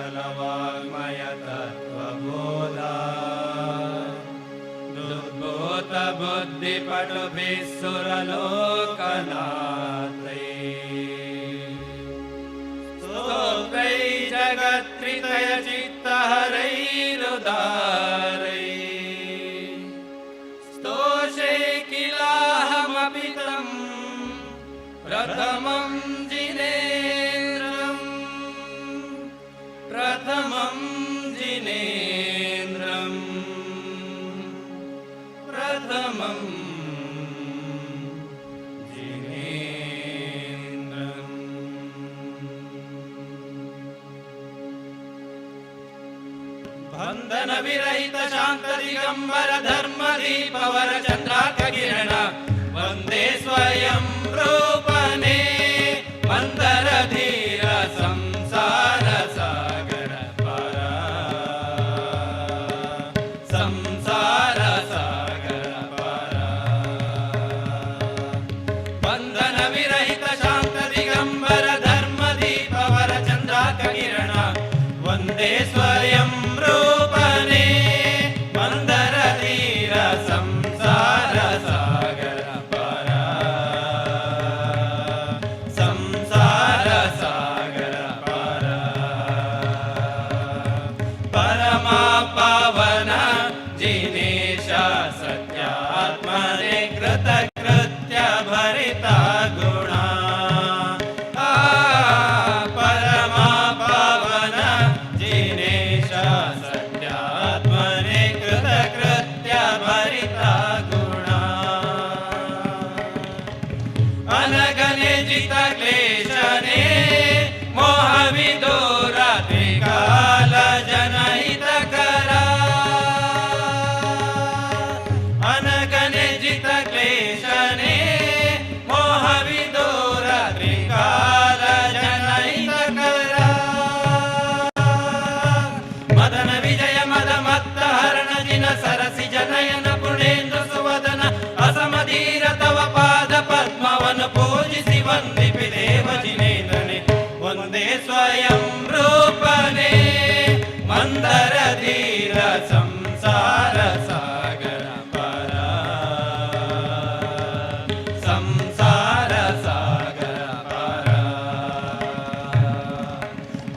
सकलवाङ्मय तत्त्वबोधा दुर्बोध बुद्धिपटुभिः सुरलोकनाथैः स्तोत्रैः जगत्त्रितय चित्तहरैरुदारैः स्तोषे किलाहमपि तं प्रथमं जिनेन्द्रम् प्रथमं जिनेन्द्रम् प्रथमं जिनेन्द्रम् बंधन विरहित शांत दिगंबर धर्म दीपवर चंद्रार्ककिरण वंदे स्वयं रूपने मंदर धीर संसार सागर परा संसार सागर परा बंधन विरहित शांत दिगंबर धर्म दीपवर चंद्रार्ककिरण वंदे स्वयं रूपने मंदर धीर संसार सागर परा संसार सागर परा परमा पावन जिनेश सत्यात्मने कृतकृत्य भरिता गुणा परमा पावन जिनेश सत्यात्मने कृतकृत्य भरिता गुणा अनगने जित क्लेशने मोहविदूर त्रिकाल जनहित करा अनगने जित क्लेशने मोहविदूर त्रिकाल जनहित करा मदन विजय मद मत्त हरण जिन सरसि जनयन पुणेन्द्र सुवदन असमधीर तव पाद पद्मवन पूजिसि वंदिपि देव जिनेन्द्रने वंदे स्वयं रूपने मंदर धीर संसार सागर परा संसार सागर परा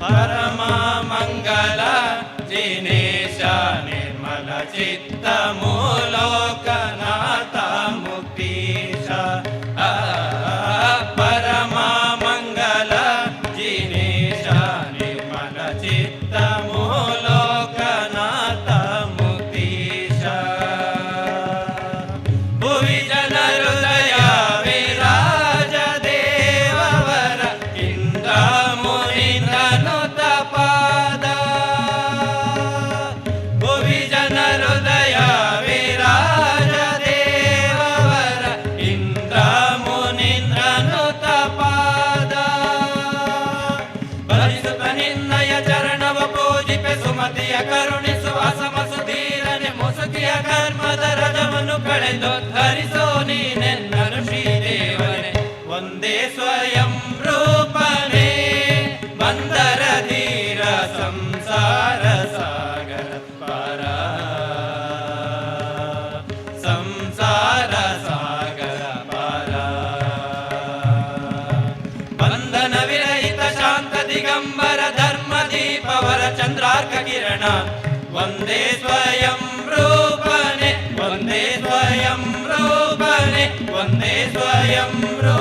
परमा मंगल जिनेश निर्मल चित्त मूलोकनाथ मुक्तीश परमा मंगल जिनेश निर्मल चित्त मूलोकनाथ मुक्तीश भुवि जन हृदय विराज देववर इंद्र मुनीन्द्रनुत पाद भुवि जन हृदय विराज देववर इंद्र मुनीन्द्रनुत पाद भरिಸುತ್ತ ನಿನ್ನಯ ಚರಣವ ಪೂಜಿಪೆ ಸುಮತಿಯ ಕರುಣಿಸು ಅಸಮಸುಧೀರನೆ ಮುಸುಕಿಯ ಕರ್ಮದ ರಜವನ್ನು ಕಳೆದು ಧರಿಸೋ ನೀನೆನ್ನನು ಶ್ರೀದೇವನೇ ಒಂದೇ ಸ್ವಯಂ ರೂಪನೇ ಮಂದರ ಧೀರ ಸಂಸಾರ ಸಾಗರ ಪರಾ ಸಂಸಾರ ಸಾಗರ ಪರಾ ಬಂಧನ ವಿರಹಿತ ಶಾಂತ ದಿಗಂಬರ ಧರ್ಮ ದೀಪವರ ಚಂದ್ರಾರ್ಕಕಿರಣ ವಂದೇ ಸ್ವಯಂ ರೂಪನೆ ವಂದೇ ಸ್ವಯಂ ರೂಪನೆ ವಂದೇ ಸ್ವಯಂ ರೂಪನೆ